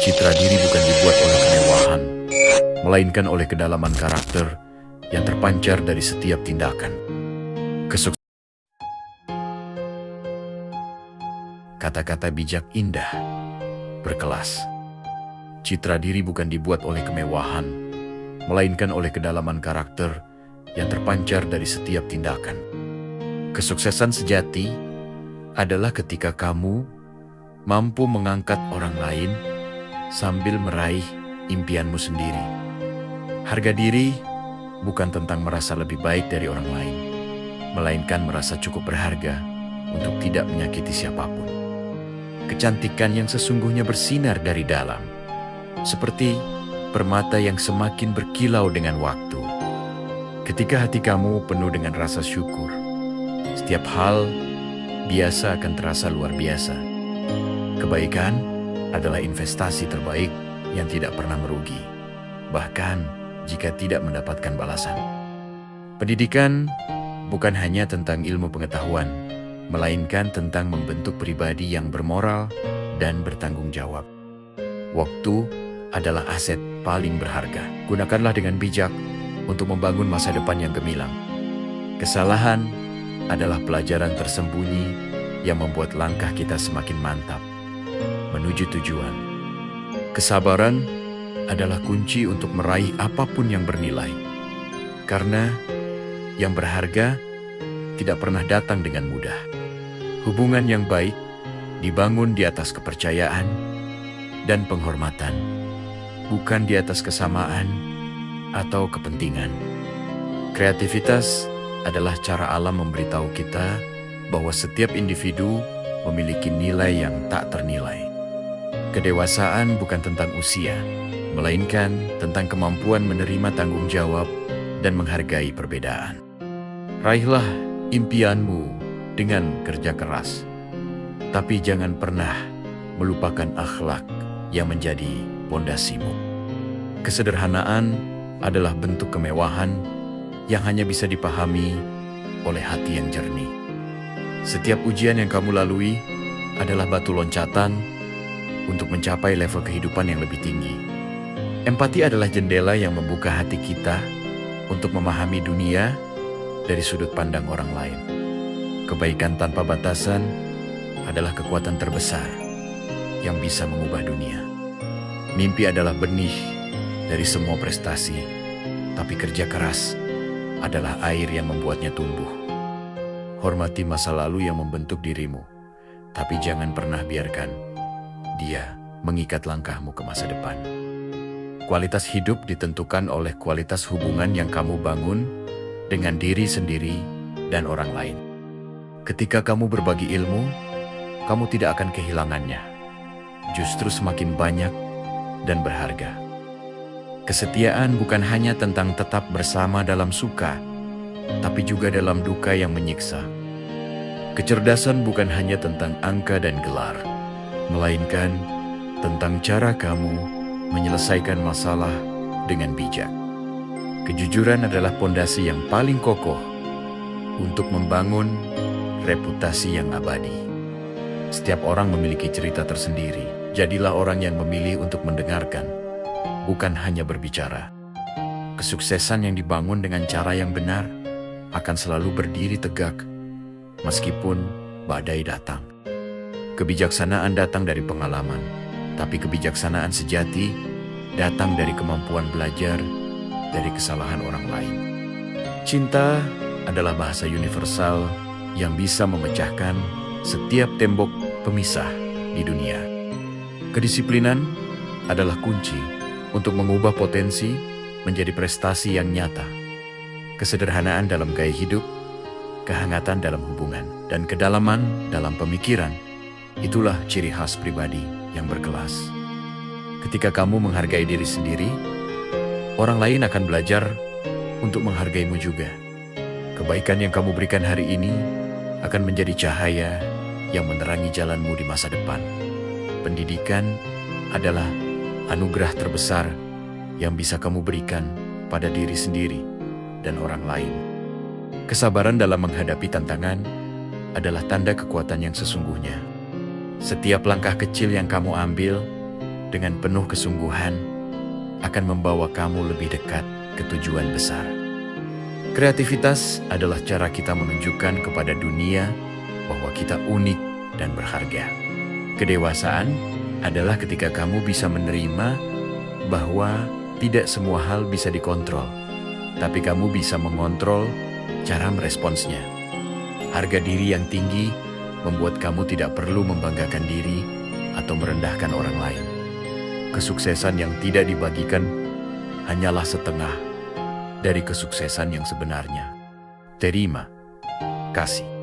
Citra diri bukan dibuat oleh kemewahan, melainkan oleh kedalaman karakter yang terpancar dari setiap tindakan. Kata-kata bijak indah, berkelas. Citra diri bukan dibuat oleh kemewahan, melainkan oleh kedalaman karakter yang terpancar dari setiap tindakan. Kesuksesan sejati adalah ketika kamu mampu mengangkat orang lain sambil meraih impianmu sendiri. Harga diri bukan tentang merasa lebih baik dari orang lain, melainkan merasa cukup berharga untuk tidak menyakiti siapapun. Kecantikan yang sesungguhnya bersinar dari dalam, seperti permata yang semakin berkilau dengan waktu. Ketika hati kamu penuh dengan rasa syukur, setiap hal biasa akan terasa luar biasa. Kebaikan adalah investasi terbaik yang tidak pernah merugi, bahkan jika tidak mendapatkan balasan. Pendidikan bukan hanya tentang ilmu pengetahuan, melainkan tentang membentuk pribadi yang bermoral dan bertanggung jawab. Waktu adalah aset paling berharga. Gunakanlah dengan bijak untuk membangun masa depan yang gemilang. Kesalahan adalah pelajaran tersembunyi yang membuat langkah kita semakin mantap menuju tujuan. Kesabaran adalah kunci untuk meraih apapun yang bernilai, karena yang berharga tidak pernah datang dengan mudah. Hubungan yang baik dibangun di atas kepercayaan dan penghormatan, bukan di atas kesamaan atau kepentingan. Kreativitas adalah cara alam memberitahu kita bahwa setiap individu memiliki nilai yang tak ternilai. Kedewasaan bukan tentang usia, melainkan tentang kemampuan menerima tanggung jawab dan menghargai perbedaan. Raihlah impianmu dengan kerja keras, tapi jangan pernah melupakan akhlak yang menjadi pondasimu. Kesederhanaan adalah bentuk kemewahan yang hanya bisa dipahami oleh hati yang jernih. Setiap ujian yang kamu lalui adalah batu loncatan untuk mencapai level kehidupan yang lebih tinggi. Empati adalah jendela yang membuka hati kita untuk memahami dunia dari sudut pandang orang lain. Kebaikan tanpa batasan adalah kekuatan terbesar yang bisa mengubah dunia. Mimpi adalah benih dari semua prestasi, tapi kerja keras adalah air yang membuatnya tumbuh. Hormati masa lalu yang membentuk dirimu, tapi jangan pernah biarkan dia mengikat langkahmu ke masa depan. Kualitas hidup ditentukan oleh kualitas hubungan yang kamu bangun dengan diri sendiri dan orang lain. Ketika kamu berbagi ilmu, kamu tidak akan kehilangannya. Justru semakin banyak dan berharga. Kesetiaan bukan hanya tentang tetap bersama dalam suka, tapi juga dalam duka yang menyiksa. Kecerdasan bukan hanya tentang angka dan gelar, melainkan tentang cara kamu menyelesaikan masalah dengan bijak. Kejujuran adalah pondasi yang paling kokoh untuk membangun reputasi yang abadi. Setiap orang memiliki cerita tersendiri. Jadilah orang yang memilih untuk mendengarkan, bukan hanya berbicara. Kesuksesan yang dibangun dengan cara yang benar akan selalu berdiri tegak meskipun badai datang. Kebijaksanaan datang dari pengalaman, tapi kebijaksanaan sejati datang dari kemampuan belajar dari kesalahan orang lain. Cinta adalah bahasa universal yang bisa memecahkan setiap tembok pemisah di dunia. Kedisiplinan adalah kunci untuk mengubah potensi menjadi prestasi yang nyata. Kesederhanaan dalam gaya hidup, kehangatan dalam hubungan, dan kedalaman dalam pemikiran, itulah ciri khas pribadi yang berkelas. Ketika kamu menghargai diri sendiri, orang lain akan belajar untuk menghargaimu juga. Kebaikan yang kamu berikan hari ini akan menjadi cahaya yang menerangi jalanmu di masa depan. Pendidikan adalah anugerah terbesar yang bisa kamu berikan pada diri sendiri dan orang lain. Kesabaran dalam menghadapi tantangan adalah tanda kekuatan yang sesungguhnya. Setiap langkah kecil yang kamu ambil dengan penuh kesungguhan akan membawa kamu lebih dekat ke tujuan besar. Kreativitas adalah cara kita menunjukkan kepada dunia bahwa kita unik dan berharga. Kedewasaan adalah ketika kamu bisa menerima bahwa tidak semua hal bisa dikontrol, tapi kamu bisa mengontrol cara meresponsnya. Harga diri yang tinggi membuat kamu tidak perlu membanggakan diri atau merendahkan orang lain. Kesuksesan yang tidak dibagikan hanyalah setengah dari kesuksesan yang sebenarnya. Terima kasih.